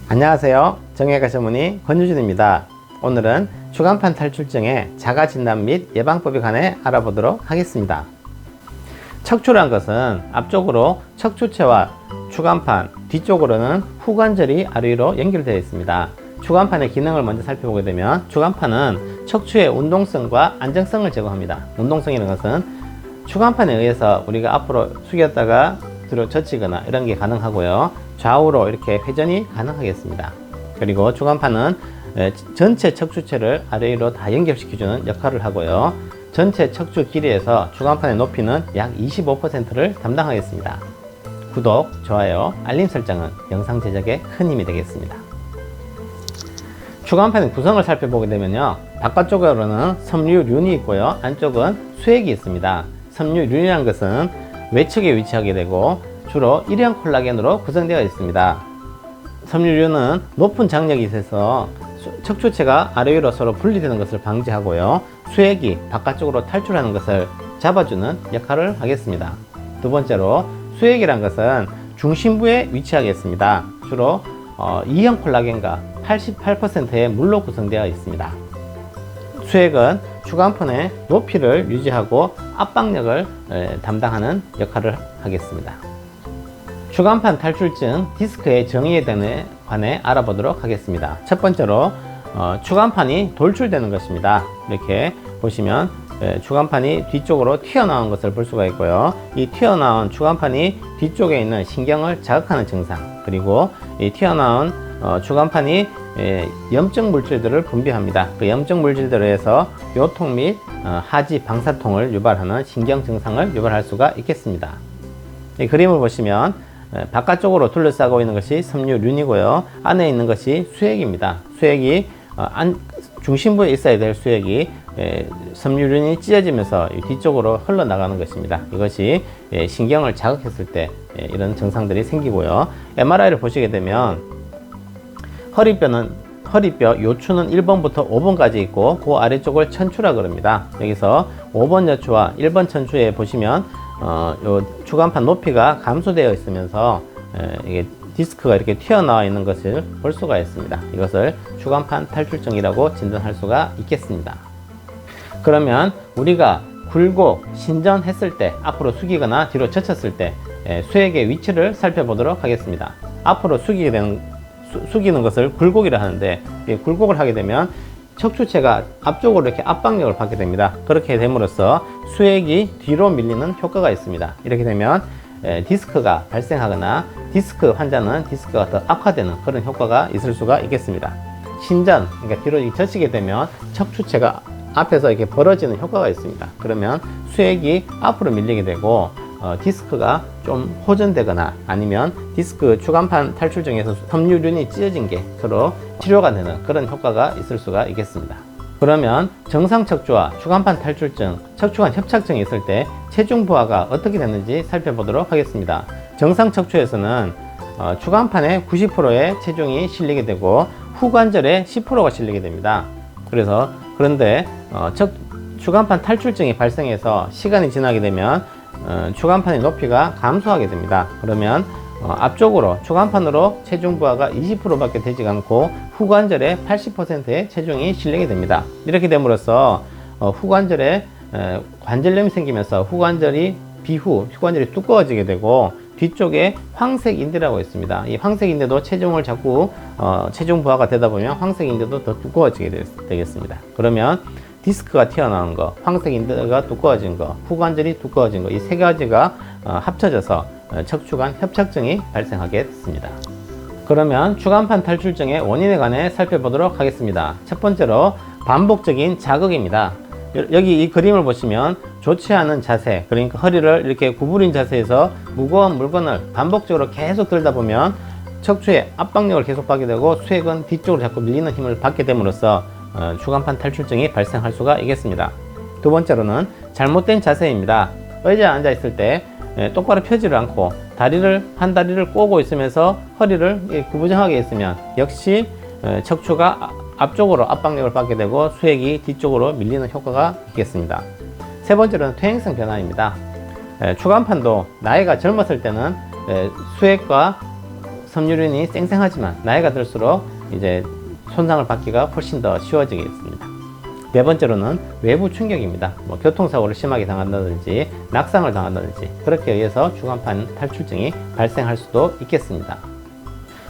안녕하세요. 정형외과 전문의 권유진입니다. 오늘은 추간판 탈출증의 자가진단 및 예방법에 관해 알아보도록 하겠습니다. 척추란 것은 앞쪽으로 척추체와 추간판, 뒤쪽으로는 후관절이 아래 위로 연결되어 있습니다. 추간판의 기능을 먼저 살펴보게 되면 추간판은 척추의 운동성과 안정성을 제공합니다. 운동성이라는 것은 추간판에 의해서 우리가 앞으로 숙였다가 뒤로 젖히거나 이런 게 가능하고요. 좌우로 이렇게 회전이 가능하겠습니다. 그리고 추간판은 전체 척추체를 아래 위로 다 연결시켜주는 역할을 하고요. 전체 척추 길이에서 추간판의 높이는 약 25%를 담당하겠습니다. 구독, 좋아요, 알림 설정은 영상 제작에 큰 힘이 되겠습니다. 추간판의 구성을 살펴보게 되면요, 바깥쪽으로는 섬유륜이 있고요, 안쪽은 수액이 있습니다. 섬유륜이라는 것은 외측에 위치하게 되고 주로 일형 콜라겐으로 구성되어 있습니다. 섬유륜은 높은 장력이 있어서 척추체가 아래 위로 서로 분리되는 것을 방지하고요, 수액이 바깥쪽으로 탈출하는 것을 잡아주는 역할을 하겠습니다. 두 번째로 수액이란 것은 중심부에 위치하겠습니다. 주로 2형 콜라겐과 88%의 물로 구성되어 있습니다. 수액은 추간판의 높이를 유지하고 압박력을 담당하는 역할을 하겠습니다. 추간판 탈출증 디스크의 정의에 관해 알아보도록 하겠습니다. 첫 번째로 추간판이 돌출되는 것입니다. 이렇게 보시면 추간판이 뒤쪽으로 튀어나온 것을 볼 수가 있고요. 이 튀어나온 추간판이 뒤쪽에 있는 신경을 자극하는 증상, 그리고 이 튀어나온 추간판이 염증 물질들을 분비합니다. 그 염증 물질들에 의해서 요통 및 하지 방사통을 유발하는 신경 증상을 유발할 수가 있겠습니다. 이 그림을 보시면 바깥쪽으로 둘러싸고 있는 것이 섬유륜이고요, 안에 있는 것이 수액입니다. 수액이 중심부에 있어야 될 수액이 섬유륜이 찢어지면서 뒤쪽으로 흘러나가는 것입니다. 이것이 신경을 자극했을 때 이런 증상들이 생기고요. MRI를 보시게 되면 허리뼈 요추는 1번부터 5번까지 있고 그 아래쪽을 천추라 그럽니다. 여기서 5번 여추와 1번 천추에 보시면 요 추간판 높이가 감소되어 있으면서 이게 디스크가 이렇게 튀어나와 있는 것을 볼 수가 있습니다. 이것을 추간판 탈출증이라고 진단할 수가 있겠습니다. 그러면 우리가 굴고 신전했을 때, 앞으로 숙이거나 뒤로 젖혔을 때 수액의 위치를 살펴보도록 하겠습니다. 앞으로 숙이는 것을 굴곡이라 하는데, 굴곡을 하게 되면 척추체가 앞쪽으로 이렇게 압박력을 받게 됩니다. 그렇게 됨으로써 수액이 뒤로 밀리는 효과가 있습니다. 이렇게 되면 디스크가 발생하거나 디스크 환자는 디스크가 더 악화되는 그런 효과가 있을 수가 있겠습니다. 신전, 그러니까 뒤로 젖히게 되면 척추체가 앞에서 이렇게 벌어지는 효과가 있습니다. 그러면 수액이 앞으로 밀리게 되고 디스크가 좀 호전되거나 아니면 디스크 추간판 탈출증에서 섬유륜이 찢어진 게 서로 치료가 되는 그런 효과가 있을 수가 있겠습니다. 그러면 정상 척추와 추간판 탈출증, 척추관 협착증이 있을 때 체중 부하가 어떻게 되는지 살펴보도록 하겠습니다. 정상 척추에서는 추간판에 90%의 체중이 실리게 되고 후관절에 10%가 실리게 됩니다. 그런데 추간판 탈출증이 발생해서 시간이 지나게 되면 추간판의 높이가 감소하게 됩니다. 그러면 앞쪽으로 추간판으로 체중 부하가 20%밖에 되지 않고 후관절에 80%의 체중이 실리게 됩니다. 이렇게 됨으로써 후관절에 관절염이 생기면서 후관절이 두꺼워지게 되고 뒤쪽에 황색인대라고 있습니다. 이 황색인대도 체중을 자꾸 체중 부하가 되다 보면 황색인대도 더 두꺼워지게 되겠습니다. 그러면 디스크가 튀어나온 거, 황색인대가 두꺼워진 거, 후관절이 두꺼워진 거, 이 세 가지가 합쳐져서 척추관 협착증이 발생하게 됐습니다. 그러면 추간판 탈출증의 원인에 관해 살펴보도록 하겠습니다. 첫 번째로 반복적인 자극입니다. 여기 이 그림을 보시면 좋지 않은 자세, 그러니까 허리를 이렇게 구부린 자세에서 무거운 물건을 반복적으로 계속 들다 보면 척추에 압박력을 계속 받게 되고 수액은 뒤쪽으로 자꾸 밀리는 힘을 받게 됨으로써 추간판 탈출증이 발생할 수가 있겠습니다. 두 번째로는 잘못된 자세입니다. 의자에 앉아 있을 때 똑바로 펴지를 않고 한 다리를 꼬고 있으면서 허리를 구부정하게 있으면 역시 척추가 앞쪽으로 압박력을 받게 되고 수액이 뒤쪽으로 밀리는 효과가 있겠습니다. 세 번째로는 퇴행성 변화입니다. 추간판도 나이가 젊었을 때는 수액과 섬유륜이 쌩쌩하지만 나이가 들수록 이제 손상을 받기가 훨씬 더 쉬워지겠습니다. 네 번째로는 외부 충격입니다. 교통사고를 심하게 당한다든지 낙상을 당한다든지 그렇게 의해서 추간판 탈출증이 발생할 수도 있겠습니다.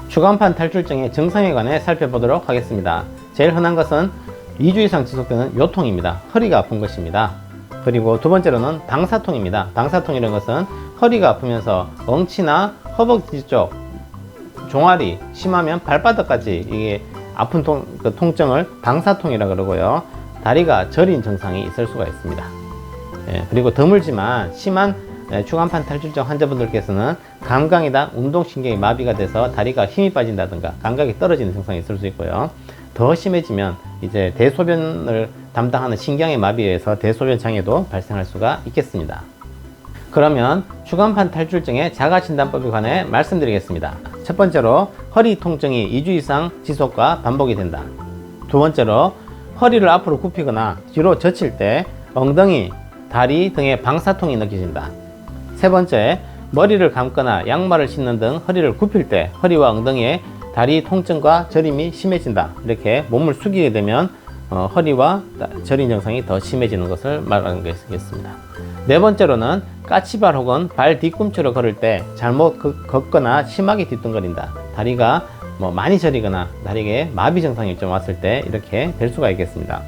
추간판 탈출증의 증상에 관해 살펴보도록 하겠습니다. 제일 흔한 것은 2주 이상 지속되는 요통입니다. 허리가 아픈 것입니다. 그리고 두 번째로는 방사통입니다. 방사통이라는 것은 허리가 아프면서 엉치나 허벅지 쪽, 종아리, 심하면 발바닥까지 이게 아픈 통증을 방사통이라 그러고요. 다리가 저린 증상이 있을 수가 있습니다. 그리고 드물지만 심한 추간판 탈출증 환자분들께서는 감각이나 운동신경이 마비가 돼서 다리가 힘이 빠진다든가 감각이 떨어지는 증상이 있을 수 있고요. 더 심해지면 이제 대소변을 담당하는 신경의 마비에 의해서 대소변 장애도 발생할 수가 있겠습니다. 그러면 추간판 탈출증의 자가진단법에 관해 말씀드리겠습니다. 첫 번째로 허리 통증이 2주 이상 지속과 반복이 된다. 두 번째로 허리를 앞으로 굽히거나 뒤로 젖힐 때 엉덩이, 다리 등의 방사통이 느껴진다. 세 번째, 머리를 감거나 양말을 신는 등 허리를 굽힐 때 허리와 엉덩이에 다리 통증과 저림이 심해진다. 이렇게 몸을 숙이게 되면 허리와 저림 증상이 더 심해지는 것을 말하는 것이겠습니다. 네 번째로는 까치발 혹은 발 뒤꿈치로 걸을 때 잘못 걷거나 심하게 뒤뚱거린다. 다리가 많이 저리거나 다리에 마비 증상이 좀 왔을 때 이렇게 될 수가 있겠습니다.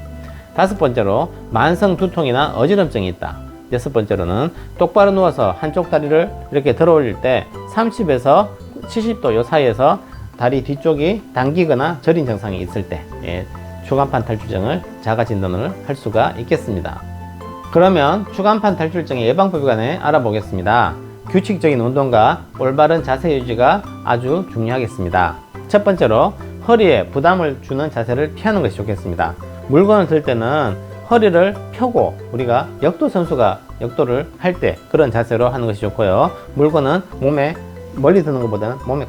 다섯 번째로 만성 두통이나 어지럼증이 있다. 여섯 번째로는 똑바로 누워서 한쪽 다리를 이렇게 들어 올릴 때 30에서 70도 요 사이에서 다리 뒤쪽이 당기거나 저린 증상이 있을 때 추간판 탈출증을 자가 진단을 할 수가 있겠습니다. 그러면 추간판 탈출증의 예방법에 관해 알아보겠습니다. 규칙적인 운동과 올바른 자세 유지가 아주 중요하겠습니다. 첫 번째로 허리에 부담을 주는 자세를 피하는 것이 좋겠습니다. 물건을 들 때는 허리를 펴고 우리가 역도 선수가 역도를 할 때 그런 자세로 하는 것이 좋고요. 물건은 몸에 멀리 드는 것보다는 몸에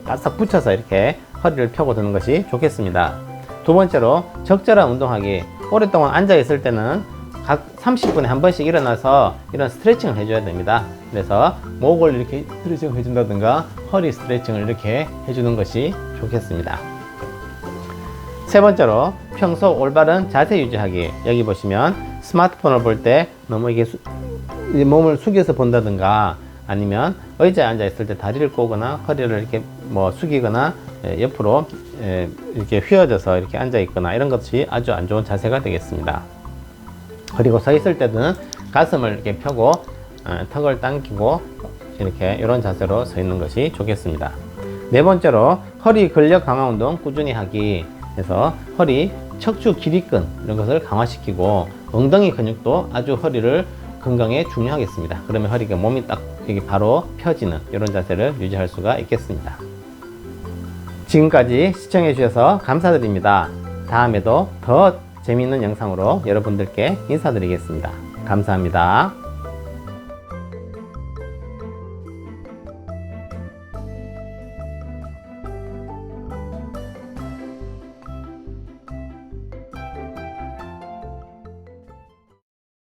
바싹 붙여서 이렇게 허리를 펴고 드는 것이 좋겠습니다. 두 번째로 적절한 운동하기. 오랫동안 앉아 있을 때는 각 30분에 한 번씩 일어나서 이런 스트레칭을 해줘야 됩니다. 그래서 목을 이렇게 스트레칭을 해준다든가 허리 스트레칭을 이렇게 해주는 것이 좋겠습니다. 세 번째로 평소 올바른 자세 유지하기. 여기 보시면 스마트폰을 볼 때 너무 이게 몸을 숙여서 본다든가 아니면 의자에 앉아 있을 때 다리를 꼬거나 허리를 이렇게 숙이거나 옆으로 이렇게 휘어져서 이렇게 앉아 있거나 이런 것이 아주 안 좋은 자세가 되겠습니다. 그리고 서 있을 때는 가슴을 이렇게 펴고 턱을 당기고 이렇게 이런 자세로 서 있는 것이 좋겠습니다. 네 번째로 허리 근력 강화 운동 꾸준히 하기. 그래서 허리 척추 길이근 이런 것을 강화시키고 엉덩이 근육도 아주 허리를 건강에 중요하겠습니다. 그러면 허리가 몸이 딱 여기 바로 펴지는 이런 자세를 유지할 수가 있겠습니다. 지금까지 시청해 주셔서 감사드립니다. 다음에도 더 재미있는 영상으로 여러분들께 인사드리겠습니다. 감사합니다.